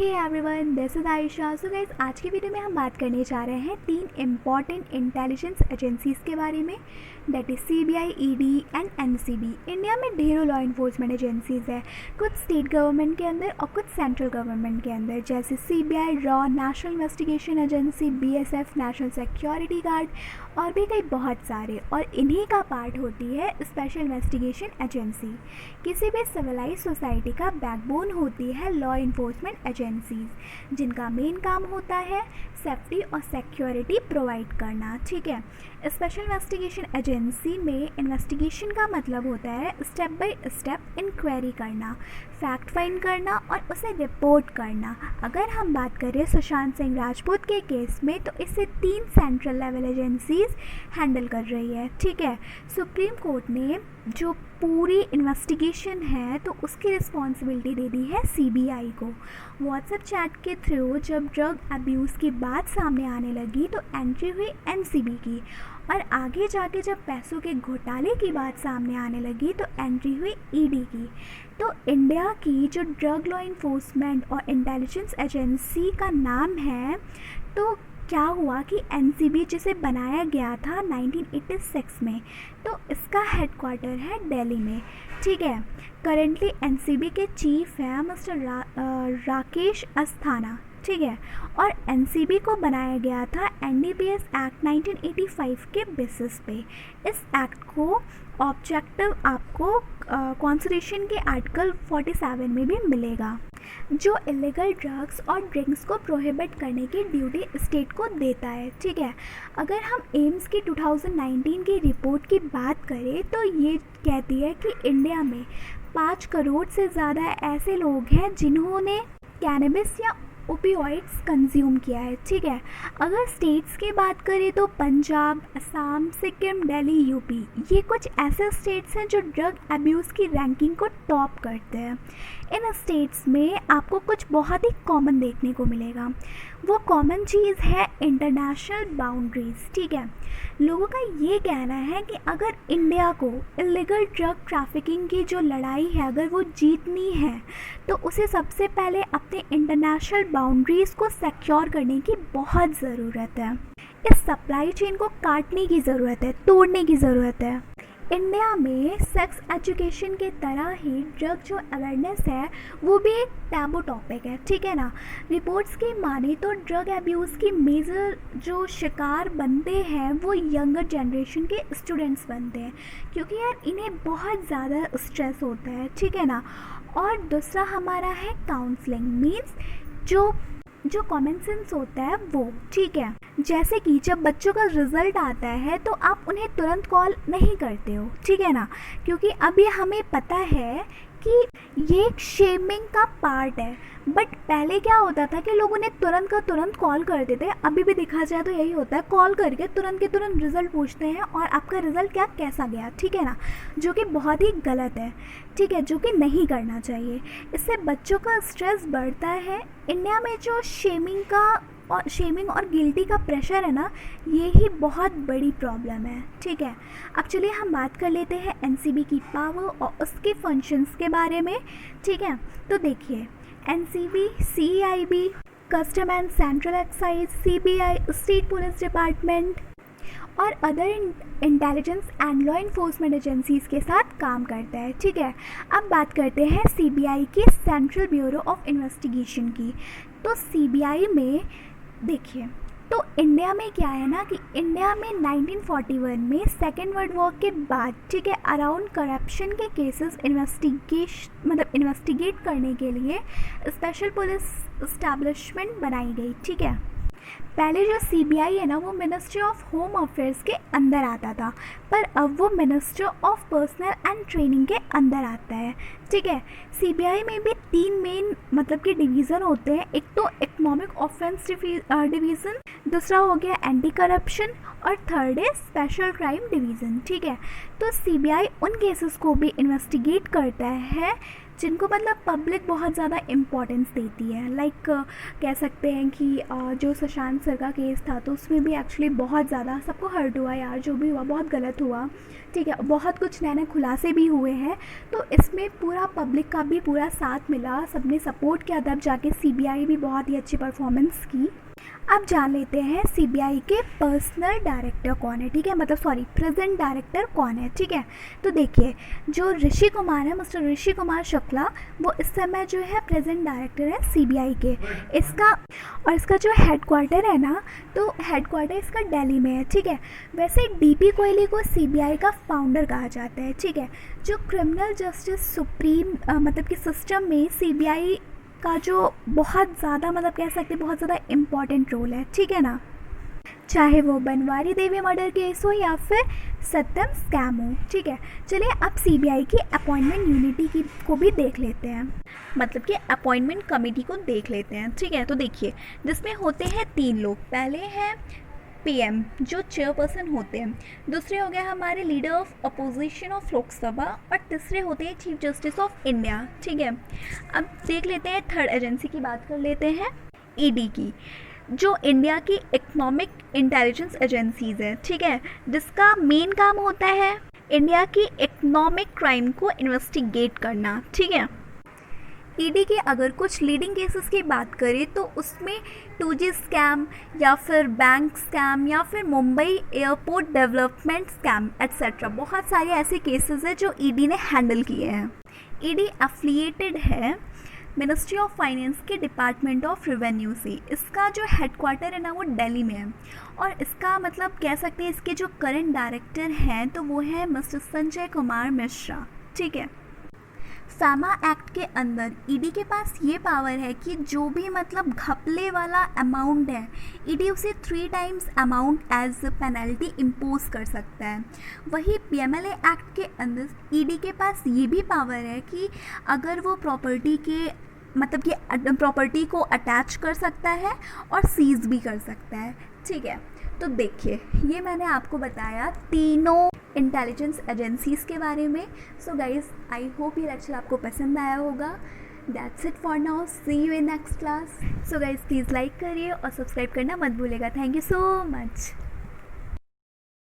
Hey everyone, this is Ayesha. So guys, आज की video में हम बात करने जा रहे हैं 3 इम्पॉर्टेंट इंटेलिजेंस एजेंसीज़ के बारे में, that is CBI, ED and NCB. India में ढेरों लॉ इन्फोर्समेंट एजेंसीज़ है, कुछ स्टेट गवर्नमेंट के अंदर और कुछ सेंट्रल गवर्नमेंट के अंदर, जैसे CBI, raw, national investigation agency, BSF, national security guard और भी कई बहुत सारे। और इन्हीं का पार्ट होती है स्पेशल इन्वेस्टिगेशन एजेंसी। किसी भी सिविलाइज सोसाइटी का बैकबोन होती है लॉ इन्फोर्समेंट एजेंसीज, जिनका मेन काम होता है सेफ्टी और सिक्योरिटी प्रोवाइड करना। ठीक है, स्पेशल इन्वेस्टिगेशन एजेंसी में इन्वेस्टिगेशन का मतलब होता है स्टेप बाय स्टेप इंक्वायरी करना, फैक्ट फाइंड करना और उसे रिपोर्ट करना। अगर हम बात करें सुशांत सिंह राजपूत के केस में, तो इसे 3 सेंट्रल लेवल एजेंसीज हैंडल कर रही है। ठीक है, सुप्रीम कोर्ट ने जो पूरी इन्वेस्टिगेशन है तो उसकी रिस्पॉन्सिबिलिटी दे दी है सीबीआई को। व्हाट्सएप चैट के थ्रू जब ड्रग अब्यूज़ की बात सामने आने लगी तो एंट्री हुई एनसीबी की, और आगे जाके जब पैसों के घोटाले की बात सामने आने लगी तो एंट्री हुई ईडी की। तो इंडिया की जो ड्रग लॉ इन्फोर्समेंट और इंटेलिजेंस एजेंसी का नाम है, तो क्या हुआ कि एनसीबी जिसे बनाया गया था 1986 में, तो इसका हेडक्वार्टर है दिल्ली में। ठीक है, करेंटली एनसीबी के चीफ हैं मिस्टर राकेश अस्थाना। ठीक है, और एनसीबी को बनाया गया था एनडीपीएस एक्ट 1985 के बेसिस पे। इस एक्ट को ऑब्जेक्टिव आपको कॉन्स्टिट्यूशन के आर्टिकल 47 में भी मिलेगा, जो इलीगल ड्रग्स और ड्रिंक्स को प्रोहिबिट करने की ड्यूटी स्टेट को देता है। ठीक है, अगर हम एम्स की 2019 की रिपोर्ट की बात करें तो ये कहती है कि इंडिया में 5 करोड़ से ज़्यादा ऐसे लोग हैं जिन्होंने कैनबिस या ओपियोइड्स कंज्यूम किया है। ठीक है, अगर स्टेट्स की बात करें तो पंजाब, असम, सिक्किम, दिल्ली, यूपी, ये कुछ ऐसे स्टेट्स हैं जो ड्रग अब्यूज़ की रैंकिंग को टॉप करते हैं। इन स्टेट्स में आपको कुछ बहुत ही कॉमन देखने को मिलेगा। वो कॉमन चीज़ है इंटरनेशनल बाउंड्रीज़। ठीक है, लोगों का ये कहना है कि अगर इंडिया को इलीगल ड्रग ट्रैफिकिंग की जो लड़ाई है अगर वो जीतनी है, तो उसे सबसे पहले अपने इंटरनेशनल बाउंड्रीज़ को सिक्योर करने की बहुत ज़रूरत है। इस सप्लाई चेन को काटने की ज़रूरत है, तोड़ने की ज़रूरत है। इंडिया में सेक्स एजुकेशन के तरह ही ड्रग जो अवेयरनेस है वो भी एक टैबू टॉपिक है। ठीक है ना, रिपोर्ट्स की माने तो ड्रग अब्यूज़ की मेजर जो शिकार बनते हैं वो यंगर जनरेशन के स्टूडेंट्स बनते हैं, क्योंकि यार इन्हें बहुत ज़्यादा स्ट्रेस होता है। ठीक है ना, और दूसरा हमारा है काउंसलिंग, मीन्स जो कॉमन सेंस होता है वो। ठीक है, जैसे कि जब बच्चों का रिज़ल्ट आता है तो आप उन्हें तुरंत कॉल नहीं करते हो। ठीक है ना, क्योंकि अभी हमें पता है कि ये एक शेमिंग का पार्ट है। बट पहले क्या होता था कि लोग उन्हें तुरंत का तुरंत कॉल करते थे। अभी भी देखा जाए तो यही होता है, कॉल करके तुरंत के तुरंत रिज़ल्ट पूछते हैं और आपका रिज़ल्ट कैसा गया। ठीक है ना, जो कि बहुत ही गलत है। ठीक है, जो कि नहीं करना चाहिए। इससे बच्चों का स्ट्रेस बढ़ता है। इंडिया में जो शेमिंग और गिल्टी का प्रेशर है ना, ये ही बहुत बड़ी प्रॉब्लम है। ठीक है, अब चलिए हम बात कर लेते हैं एनसीबी की पावर और उसके फंक्शंस के बारे में। ठीक है, तो देखिए, NCB, CIB, custom and central excise, CBI, state police department और other intelligence and law enforcement agencies के साथ काम करता है। ठीक है, अब बात करते हैं सीबीआई की, सेंट्रल ब्यूरो ऑफ इन्वेस्टिगेशन की। तो सीबीआई में देखिए, तो इंडिया में क्या है ना कि इंडिया में 1941 में सेकेंड वर्ल्ड वॉर के बाद, ठीक है, अराउंड करप्शन के केसेस इन्वेस्टिगेट करने के लिए स्पेशल पुलिस इस्टेब्लिशमेंट बनाई गई। ठीक है, पहले जो सीबीआई है ना वो मिनिस्ट्री ऑफ होम अफेयर्स के अंदर आता था, पर अब वो ministry of personal and training के अंदर आता है। ठीक है, सीबीआई में भी 3 मेन मतलब के डिवीज़न होते हैं। एक तो इकोनॉमिक ऑफेंस डिवीज़न, दूसरा हो गया एंटी करप्शन और थर्ड है स्पेशल क्राइम डिवीज़न। ठीक है, तो सीबीआई उन केसेस को भी इन्वेस्टिगेट करता है जिनको मतलब पब्लिक बहुत ज़्यादा इम्पोर्टेंस देती है। लाइक कह सकते हैं कि जो सुशांत सर का केस था तो उसमें भी एक्चुअली बहुत ज़्यादा सबको हर्ट हुआ यार, जो भी हुआ बहुत गलत हुआ, ठीक है। बहुत कुछ नए नए खुलासे भी हुए हैं, तो इसमें पूरा पब्लिक का भी पूरा साथ मिला, सबने सपोर्ट किया, तब जाके सीबीआई भी बहुत ही अच्छी परफॉर्मेंस की। अब जान लेते हैं सीबीआई के पर्सनल डायरेक्टर कौन है, ठीक है, मतलब सॉरी प्रेजेंट डायरेक्टर कौन है, ठीक है। तो देखिए जो ऋषि कुमार है, मिस्टर ऋषि कुमार शुक्ला, वो इस समय जो है प्रेजेंट डायरेक्टर है सीबीआई के। इसका जो हेडक्वार्टर है ना, तो हेडक्वार्टर इसका दिल्ली में है, ठीक है। वैसे डीपी कोहली को सीबीआई का फाउंडर कहा जाता है, ठीक है। जो क्रिमिनल जस्टिस सुप्रीम मतलब कि सिस्टम में सीबीआई का जो बहुत ज़्यादा मतलब कह सकते हैं बहुत ज़्यादा इम्पॉर्टेंट रोल है, ठीक है ना। चाहे वो बनवारी देवी मर्डर केस हो या फिर सत्यम स्कैम हो, ठीक है। चलिए अब सीबीआई की अपॉइंटमेंट यूनिटी की को भी देख लेते हैं, मतलब कि अपॉइंटमेंट कमेटी को देख लेते हैं, ठीक है। तो देखिए जिसमें होते हैं 3 लोग, पहले हैं पीएम जो चेयरपर्सन होते हैं, दूसरे हो गए हमारे leader of opposition of Lok Sabha, और तीसरे होते हैं चीफ जस्टिस ऑफ इंडिया, ठीक है। अब देख लेते हैं थर्ड एजेंसी की बात कर लेते हैं, ईडी की, जो इंडिया की इकोनॉमिक इंटेलिजेंस एजेंसीज है, ठीक है, जिसका मेन काम होता है इंडिया की इकोनॉमिक क्राइम को इन्वेस्टिगेट करना, ठीक है। ईडी के अगर कुछ लीडिंग केसेस की बात करें तो उसमें 2G स्कैम या फिर बैंक स्कैम या फिर Mumbai airport development scam etcetera, बहुत सारे ऐसे केसेस हैं जो ईडी ने हैंडल किए हैं। ईडी एफिलिएटेड है मिनिस्ट्री ऑफ फाइनेंस के डिपार्टमेंट ऑफ रेवेन्यू से। इसका जो हेडक्वार्टर है ना वो दिल्ली में है, और इसका मतलब कह सकते हैं इसके जो करंट डायरेक्टर हैं तो वो है मिस्टर संजय कुमार मिश्रा, ठीक है। फैमा एक्ट के अंदर ईडी के पास ये पावर है कि जो भी मतलब घपले वाला अमाउंट है, ईडी उसे 3 times amount as penalty impose कर सकता है। वही पीएमएलए एक्ट के अंदर ईडी के पास ये भी पावर है कि अगर वो प्रॉपर्टी के मतलब कि प्रॉपर्टी को अटैच कर सकता है और सीज भी कर सकता है, ठीक है। तो देखिए ये मैंने आपको बताया तीनों इंटेलिजेंस एजेंसीज़ के बारे में। सो गाइज आई होप ये लेक्चर आपको पसंद आया होगा। That's it for now, see you in next class. So guys please like करिए और सब्सक्राइब करना मत भूलिएगा। Thank you so much.